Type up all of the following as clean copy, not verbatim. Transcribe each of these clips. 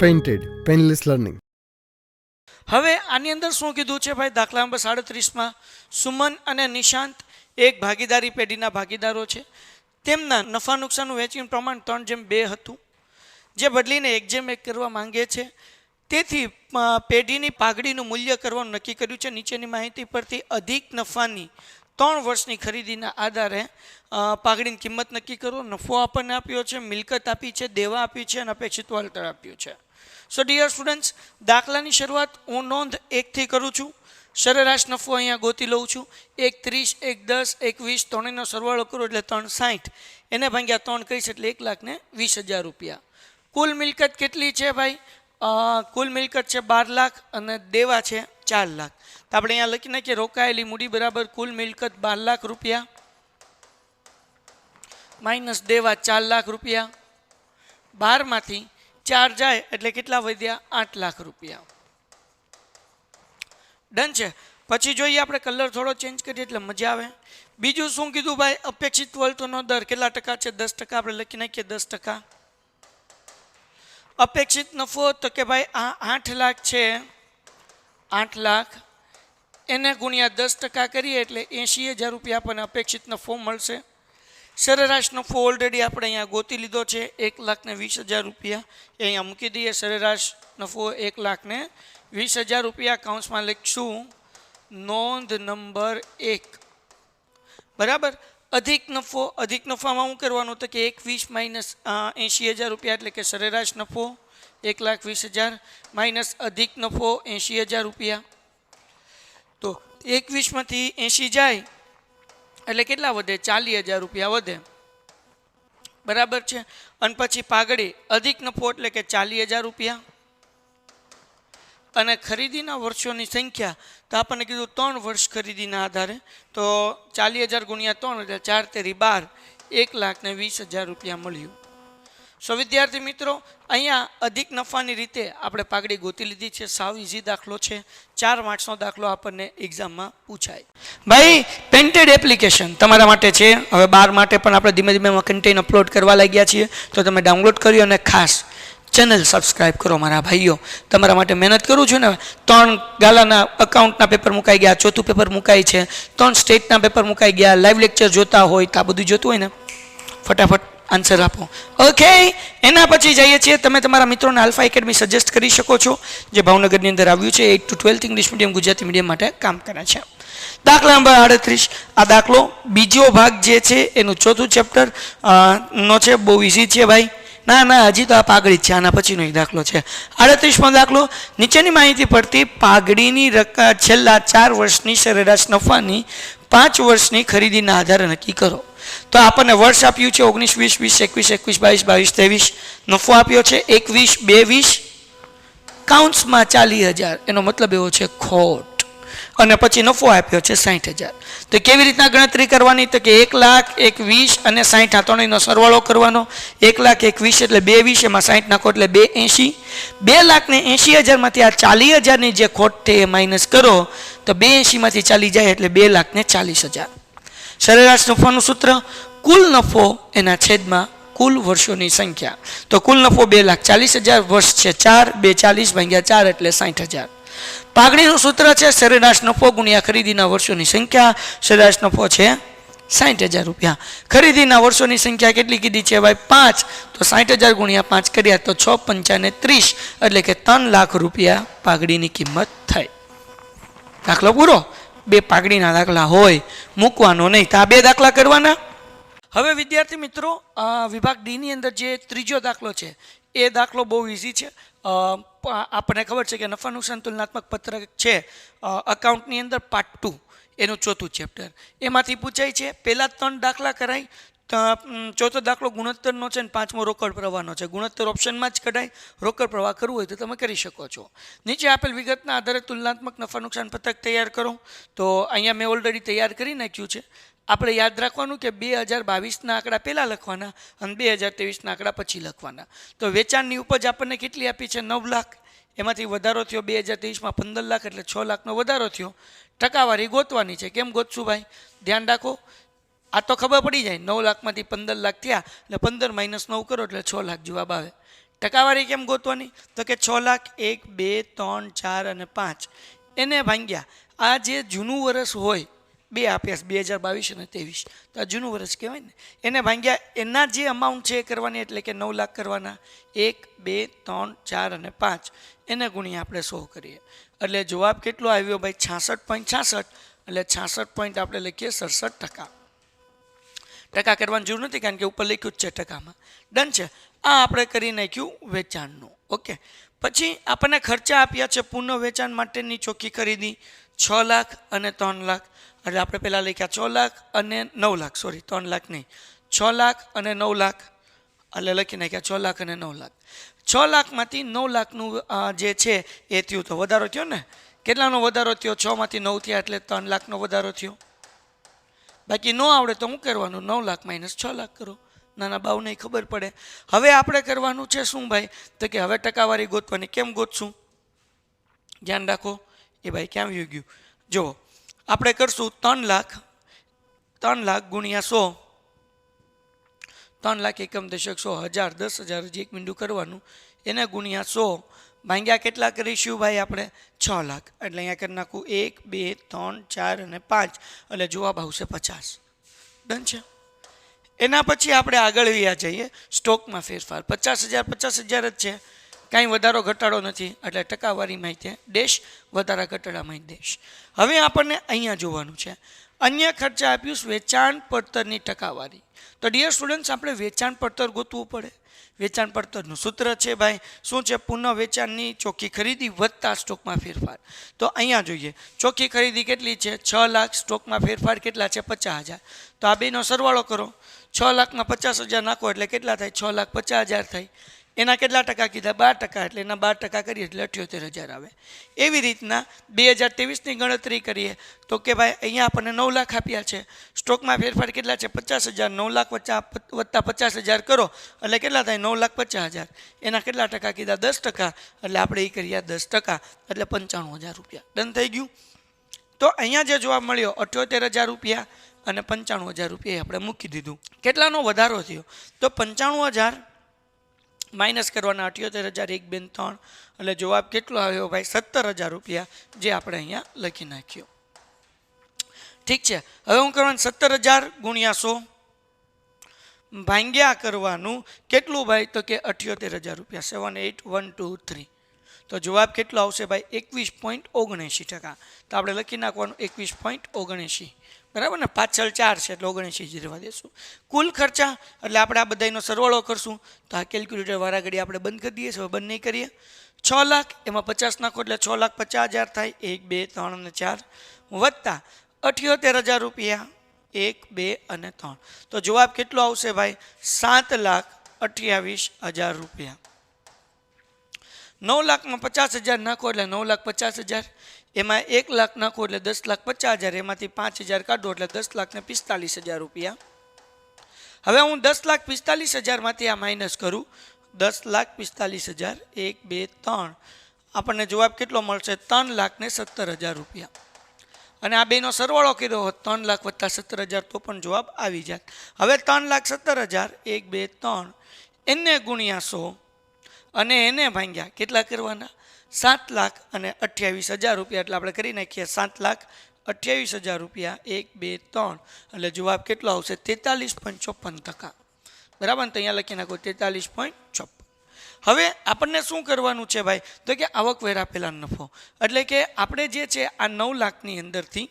Painted painless learning. હવે આની અંદર શું કીધું છે ભાઈ? દાખલા નંબર 37માં સુમન અને નિશાંત એક ભાગીદારી પેઢીના ભાગીદારો છે. તેમના નફા નુકસાનનું વેચીનું પ્રમાણ 3:2 હતું, જે બદલીને 1:1 કરવા માંગે છે. તેથી પેઢીની પાઘડીનું મૂલ્ય કરવાનું નક્કી કર્યું છે. નીચેની માહિતી પરથી અધિક નફાની 3 વર્ષની ખરીદીના આધારે પાઘડીની કિંમત નક્કી કરો. નફો આપણને આપ્યો છે, મિલકત આપી છે, દેવા આપી છે અને અપેક્ષિત વળતર આપ્યું છે. સો ડિયર સ્ટુડન્ટ્સ, દાખલાની શરૂઆત હું નોંધ 1 થી કરું છું. સરેરાશ નફો અહીંયા ગોતી લઉં છું. 1:30, 1:10, 1:20 ત્રણેયનો સરવાળો કરો એટલે 3:60. એને ભાગ્યા 3 કરીશ એટલે 1,20,000 રૂપિયા. કુલ મિલકત કેટલી છે ભાઈ? કુલ મિલકત છે 12 લાખ અને દેવા છે 4 લાખ. તો આપણે અહીંયા લખી નાખીએ રોકાયેલી મૂડી બરાબર કુલ મિલકત 12 લાખ રૂપિયા માઇનસ દેવા 4 લાખ રૂપિયા. 12માંથી 4 જાય એટલે કેટલા વધ્યા? 8 લાખ રૂપિયા. ડન છે. પછી જોઈએ આપણે કલર થોડો ચેન્જ કરીએ એટલે મજા આવે. બીજું શું કીધું ભાઈ? અપેક્ષિત વળતરનો દર કેટલા ટકા છે? 10%. આપણે લખી નાખીએ 10%. અપેક્ષિત નફો તો કે ભાઈ આ 8 લાખ છે, 8 લાખ એને ગુણ્યા 10% કરીએ એટલે 80,000 રૂપિયા આપણને અપેક્ષિત નફો મળશે. સરેરાશ નફો ઓલરેડી આપણે અહીંયા ગોતી લીધો છે 1,20,000 રૂપિયા. એ અહીંયા મૂકી દઈએ. સરેરાશ નફો 1,20,000 રૂપિયા. કાઉન્સમાં લખીશું નોંધ નંબર 1. બરાબર. અધિક નફો, અધિક નફામાં શું કરવાનું? તો કે 1,20 માઇનસ 80,000 રૂપિયા એટલે કે સરેરાશ નફો 1,20,000 માઇનસ અધિક નફો 80,000 રૂપિયા. તો 21માંથી 80 જાય એટલે કેટલા વધે? 40,000 રૂપિયા વધે. બરાબર છે. અને પછી પાઘડી અધિક નફો એટલે કે 40,000 રૂપિયા અને ખરીદીના વર્ષોની સંખ્યા તો આપણને કીધું 3 વર્ષ ખરીદીના આધારે. તો 40,000 ગુણ્યા 3 એટલે 4 તેરી 12, 1,20,000 રૂપિયા મળ્યું. સો વિદ્યાર્થી મિત્રો, અહીંયા અધિક નફાની રીતે આપણે પાઘડી ગોતી લીધી છે. સાવ ઇઝી દાખલો છે. 4 માર્ક્સનો દાખલો આપણને એક્ઝામમાં પૂછાય. ભાઈ પેન્ટેડ એપ્લિકેશન તમારા માટે છે. હવે 12 માટે પણ આપણે ધીમે ધીમે કન્ટેન્ટ અપલોડ કરવા લાગ્યા છીએ. તો તમે ડાઉનલોડ કર્યો અને ખાસ ચેનલ સબસ્ક્રાઈબ કરો મારા ભાઈઓ. તમારા માટે મહેનત કરું છું ને. 3 ગાલાના અકાઉન્ટના પેપર મુકાઈ ગયા, 4થું પેપર મુકાય છે, 3 સ્ટેટના પેપર મુકાઈ ગયા. લાઈવ લેક્ચર જોતા હોય તો આ બધું જોતું હોય ને ફટાફટ આન્સર આપો. ઓકે, એના પછી જઈએ છીએ. તમે તમારા મિત્રોને આલ્ફા એકેડમી સજેસ્ટ કરી શકો છો, જે ભાવનગરની અંદર આવ્યું છે. 8 to 12 English medium Gujarati medium માટે કામ કરે છે. દાખલા નંબર 38. આ દાખલો બીજો ભાગ જે છે એનું 4થું ચેપ્ટર નો છે. બહુ ઇઝી છે ભાઈ. ના હજી તો આ પાઘડી જ છે. આના પછીનો એક દાખલો છે. 38મો દાખલો. નીચેની માહિતી પરથી પાઘડીની છેલ્લા 4 વર્ષની સરેરાશ નફાની 5 વર્ષની ખરીદીના આધારે નક્કી કરો. તો આપણને વર્ષ આપ્યું છે 19, 20, 21, 22, 23. નફો આપ્યો છે 21, 22 કાઉન્સમાં 40,000. એનો મતલબ એવો છે ખોટ. અને પછી નફો આપ્યો છે 60,000. તો કેવી રીતના ગણતરી કરવાની? તો કે 1,20,000 અને 60 આ ત્રણેયનો સરવાળો કરવાનો. 1,20,000 એટલે 220, એમાં 60 નાખો એટલે 280. 2,80,000માંથી આ 40,000ની જે ખોટ છે એ માઇનસ કરો તો 280માંથી 40 જાય એટલે 2,40,000. સરેરાશ નફાનું સૂત્ર કુલ નફો એના છેદમાં કુલ વર્ષોની સંખ્યા. તો કુલ નફો 2,40,000, વર્ષ છે 4, 240 ભાગ્યા 4 એટલે 60,000. પાઘડીનું સૂત્ર છે સરેરાશ નફો ગુણ્યા ખરીદીના વર્ષોની સંખ્યા. સરેરાશ નફો છે 60,000 રૂપિયા. ખરીદીના વર્ષોની સંખ્યા કેટલી કીધી છે ભાઈ? 5. તો 60,000 ગુણ્યા 5 કર્યા તો 6 5 30 એટલે કે 3 લાખ રૂપિયા પાઘડીની કિંમત થઈ. દાખલો પૂરો. 2 પાઘડીના દાખલા હોય, મૂકવાનો નહીં. તો આ 2 દાખલા કરવાના. હવે વિદ્યાર્થી મિત્રો, વિભાગ ડી ની અંદર જે ત્રીજો દાખલો છે એ દાખલો બહુ ઇઝી છે. આપણને ખબર છે કે નફા નુકસાન તુલનાત્મક પત્રક છે અકાઉન્ટની અંદર પાર્ટ 2 એનું 4થું ચેપ્ટર. એમાંથી પૂછાય છે. પહેલા 3 દાખલા કરાય. ચોથો દાખલો ગુણોત્તરનો છે અને 5મો રોકડ પ્રવાહનો છે. ગુણોત્તર ઓપ્શનમાં જ કઢાય. રોકડ પ્રવાહ કરવું હોય તો તમે કરી શકો છો. નીચે આપેલ વિગતના આધારે તુલનાત્મક નફા નુકસાન પત્રક તૈયાર કરો. તો અહીંયા મેં ઓલરેડી તૈયાર કરી નાખ્યું છે. આપણે યાદ રાખવાનું કે 2022ના આંકડા પહેલાં લખવાના અને 2023ના આંકડા પછી લખવાના. તો વેચાણની ઉપજ આપણને કેટલી આપી છે? 9 લાખ. એમાંથી વધારો થયો 2023માં 15 લાખ એટલે 6 લાખનો વધારો થયો. ટકાવારી ગોતવાની છે. કેમ ગોતશું ભાઈ? ધ્યાન રાખો. આ તો ખબર પડી જાય. 9 લાખમાંથી 15 લાખ થયા એટલે 15 - 9 કરો એટલે 6 લાખ જવાબ આવે. ટકાવારી કેમ ગોતવાની? તો કે 6 લાખ 1, 2, 3, 4 અને 5 એને ભાંગ્યા આ જે જૂનું વર્ષ હોય, બે આપ્યા 2022 અને 23, તો આ જૂનું વર્ષ કહેવાય ને, એને ભાંગ્યા એના જે અમાઉન્ટ છે એ કરવાની, એટલે કે 9 લાખ કરવાના. 1, 2, 3, 4 અને 5 એને ગુણ્યા આપણે 100 કરીએ એટલે જવાબ કેટલો આવ્યો ભાઈ? 66.66. એટલે 66 પોઈન્ટ આપણે લખીએ 67%. ટકા કરવાની જરૂર નથી કારણ કે ઉપર લખ્યું જ છે ટકામાં. ડન છે. આ આપણે કરી નાખ્યું વેચાણનું. ઓકે. પછી આપણને ખર્ચા આપ્યા છે પુનઃ વેચાણ માટેની ચોખ્ખી ખરીદી 6 લાખ અને 3 લાખ. એટલે આપણે પહેલાં લખ્યા 6 લાખ અને 9 લાખ, સોરી 3 લાખ નહીં, 6 લાખ અને 9 લાખ. એટલે લખી નાખ્યા 6 લાખ અને 9 લાખ. 6 લાખમાંથી 9 લાખનું જે છે એ થયું, તો વધારો થયો ને. કેટલાનો વધારો થયો? 6 માંથી 9 થયા એટલે 3 લાખનો વધારો થયો. બાકી ન આવડે તો શું કરવાનું? 9 લાખ માઇનસ 6 લાખ કરો. નાના બાવને ખબર પડે. હવે આપણે કરવાનું છે શું ભાઈ? તો કે હવે ટકાવારી ગોતવાની. કેમ ગોતશું? ધ્યાન રાખો. એ ભાઈ ક્યાં આવી ગયું? જુઓ, આપણે કરશું 3 લાખ ગુણ્યા 100. 3 લાખ એકમ દશક 100 હજાર 10,000 હજી એક મીંડું કરવાનું, એને ગુણ્યા 100 ભાંગ્યા કેટલા કરીશું ભાઈ? આપણે 6 લાખ. એટલે અહીંયા કરી નાખું 1, 2, 3, 4 અને 5 એટલે જવાબ આવશે 50. ડન છે. એના પછી આપણે આગળ વ્યા જઈએ. સ્ટોકમાં ફેરફાર 50,000 જ છે, કાંઈ વધારો ઘટાડો નથી, એટલે ટકાવારીમાં તે ડેશ, વધારા ઘટાડામાં ડેશ. હવે આપણને અહીંયા જોવાનું છે અન્ય ખર્ચા આપ્યું વેચાણ પડતરની ટકાવારી. તો ડિયર સ્ટુડન્ટ્સ, આપણે વેચાણ પડતર ગોતવું પડે. વેચાણ પડતરનું સૂત્ર છે ભાઈ શું છે? પુનઃ વેચાણની ચોખ્ખી ખરીદી વત્તા સ્ટોકમાં ફેરફાર. તો અહીંયા જોઈએ ચોખ્ખી ખરીદી કેટલી છે? 6 લાખ. સ્ટોકમાં ફેરફાર કેટલા છે? 50,000. તો આ બેનો સરવાળો કરો. 6 લાખમાં 50,000 નાખો એટલે કેટલા થાય? 6,50,000 થાય. એના કેટલા ટકા કીધા? 12%. એટલે એના 12% કરીએ એટલે 78,000 આવે. એવી રીતના 2023ની ગણતરી કરીએ તો કે ભાઈ અહીંયા આપણને 9 લાખ આપ્યા છે. સ્ટોકમાં ફેરફાર કેટલા છે? 50,000. 9 લાખ વત્તા 50,000 કરો એટલે કેટલા થાય? 9,50,000. એના કેટલા ટકા કીધા? 10%. એટલે આપણે એ કરીએ 10%, એટલે 95,000 રૂપિયા. ડન થઈ ગયું. તો અહીંયા જે જવાબ મળ્યો 78,000 રૂપિયા અને 95,000 રૂપિયા આપણે મૂકી દીધું. કેટલાનો વધારો થયો? તો 95,000 માઇનસ કરવાના 78,000, 1, 2, 3 એટલે જવાબ કેટલો આવ્યો ભાઈ? 17,000 રૂપિયા, જે આપણે અહીંયા લખી નાખ્યો. ઠીક છે. હવે હું કરવાનું 17,000 ગુણ્યા 100 ભાંગ્યા કરવાનું કેટલું ભાઈ? તો કે 78,000 રૂપિયા. 78,123. તો જવાબ કેટલો આવશે ભાઈ? 21.79%. તો આપણે લખી નાખવાનું 21.79. બરાબર ને? પાછળ 4 છે એટલે 79 જ રહેવા દેશું. કુલ ખર્ચા એટલે આપણે આ બધાનો સરવાળો કરશું. તો આ કેલ્ક્યુલેટર વાળા ઘડી આપણે બંધ કરી દઈએ. હવે બંધ નહીં કરીએ. 6 લાખ એમાં 50 નાખો એટલે 6,50,000 થાય. 1, 2, 3 અને 4 વત્તા 78,000 રૂપિયા 1, 2 અને 3. તો જવાબ કેટલો આવશે ભાઈ? 7,28,000 રૂપિયા. 9 લાખમાં 50,000 નાખો એટલે 9,50,000. એમાં 1 લાખ નાખો એટલે 10,50,000. એમાંથી 5,000 કાઢો એટલે 10,45,000 રૂપિયા. હવે હું 10,45,000 માંથી આ માઇનસ કરું. 10,45,000 1, 2, 3 આપણને જવાબ કેટલો મળશે? 3,17,000 રૂપિયા. અને આ બેનો સરવાળો કર્યો હોત 3 લાખ વત્તા 17,000 તો પણ જવાબ આવી જાય. હવે 3,17,000 1, 2, 3 એને ગુણ્યા 100 અને એને ભાંગ્યા કેટલા કરવાના? 7,28,000 રૂપિયા. એટલે આપણે કરી નાખીએ 7,28,000 રૂપિયા 1, 2, 3 એટલે જવાબ કેટલો આવશે? 43.54%. બરાબર ને? તો અહીંયા લખી નાખો 43.54. હવે આપણને શું કરવાનું છે ભાઈ? તો કે આવકવેરા પહેલા નફો. એટલે કે આપણે જે છે આ 9 લાખની અંદરથી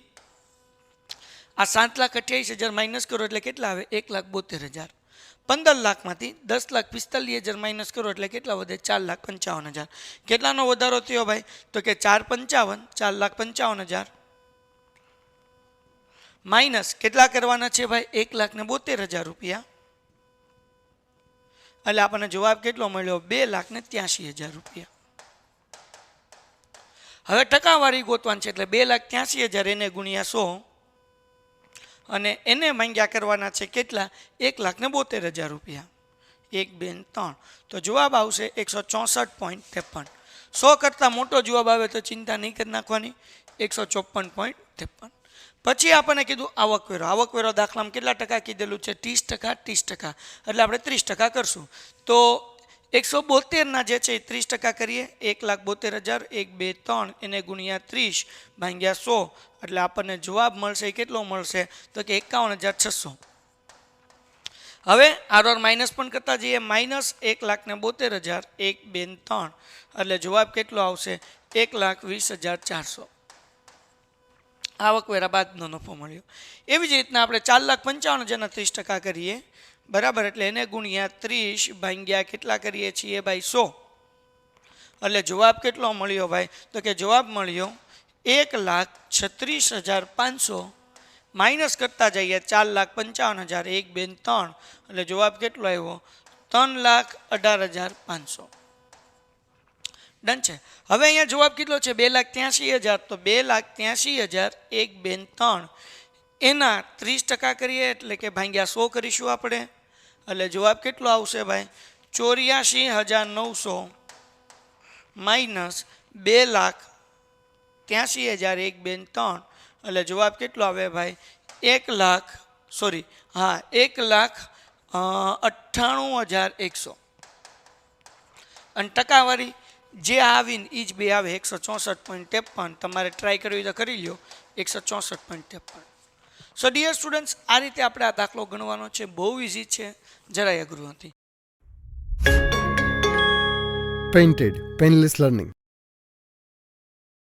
આ 7,28,000 માઇનસ કરો એટલે કેટલા આવે? 1,72,000. 15 લાખમાંથી 10,45,000 માઇનસ કરો એટલે કેટલા વધે? 4,55,000. કેટલાનો વધારો થયો ભાઈ? તો કે 4,55,000. 4,55,000 માઇનસ કેટલા કરવાના છે ભાઈ? 1,72,000 રૂપિયા. એટલે આપણને જવાબ કેટલો મળ્યો? 2,83,000 રૂપિયા. હવે ટકાવારી ગોતવાની છે એટલે 2,83,000 એને ગુણ્યા 100 અને એને માંગ્યા કરવાના છે કેટલા? 1,72,000 રૂપિયા. 1, 2, 3 તો જવાબ આવશે 164.53. 100 કરતાં મોટો જવાબ આવે તો ચિંતા નહીં કરી નાખવાની. 154.53. પછી આપણને કીધું આવકવેરો. આવકવેરો દાખલામાં કેટલા ટકા કીધેલું છે? 30%. 30%. એટલે આપણે 30% કરશું. તો 172ના જે છે એ 30% કરીએ, 1,72,000, 1, 2, 3 એને ગુણ્યા 30 ભાગ્યા 100 એટલે આપણને જવાબ મળશે એ કેટલો મળશે તો કે 51,600. હવે આરવાર માઇનસ પણ કરતા જઈએ, માઇનસ 1,72,000, 1, 2, 3 એટલે જવાબ કેટલો આવશે 1,20,400. આવકવેરા બાદનો નફો મળ્યો. એવી જ રીતના આપણે 4,55,000ના 30% કરીએ બરાબર, એટલે એને ગુણ્યા 30 ભાગ્યા કેટલા કરીએ છીએ ભાઈ 100 એટલે જવાબ કેટલો મળ્યો ભાઈ તો કે જવાબ મળ્યો 1,36,500 માઇનસ કરતા જઈએ 4,55,000, 1, 2, 3 એટલે જવાબ કેટલો આવ્યો 3,18,500. ડન છે. હવે અહીંયા જવાબ કેટલો છે 2,83,000, તો 2,83,000, 1, 2, 3 એના 30% કરીએ એટલે કે ભાગ્યા 100 કરીશું આપણે એટલે જવાબ કેટલો આવશે ભાઈ 84,900 માઇનસ 2,83,000, 1, 2, 3 એટલે જવાબ કેટલો આવે ભાઈ 1,98,100 અને ટકાવારી જે આવીને એ જ બે આવે 164.53. તમારે ટ્રાય કરવી તો કરી લો 164.53. સો ડિયર સ્ટુડન્ટ્સ, આ રીતે આપણે આ દાખલો ગણવાનો છે. બહુ ઇઝી છે, જરાય અઘરું નથી. Painted Painless Learning.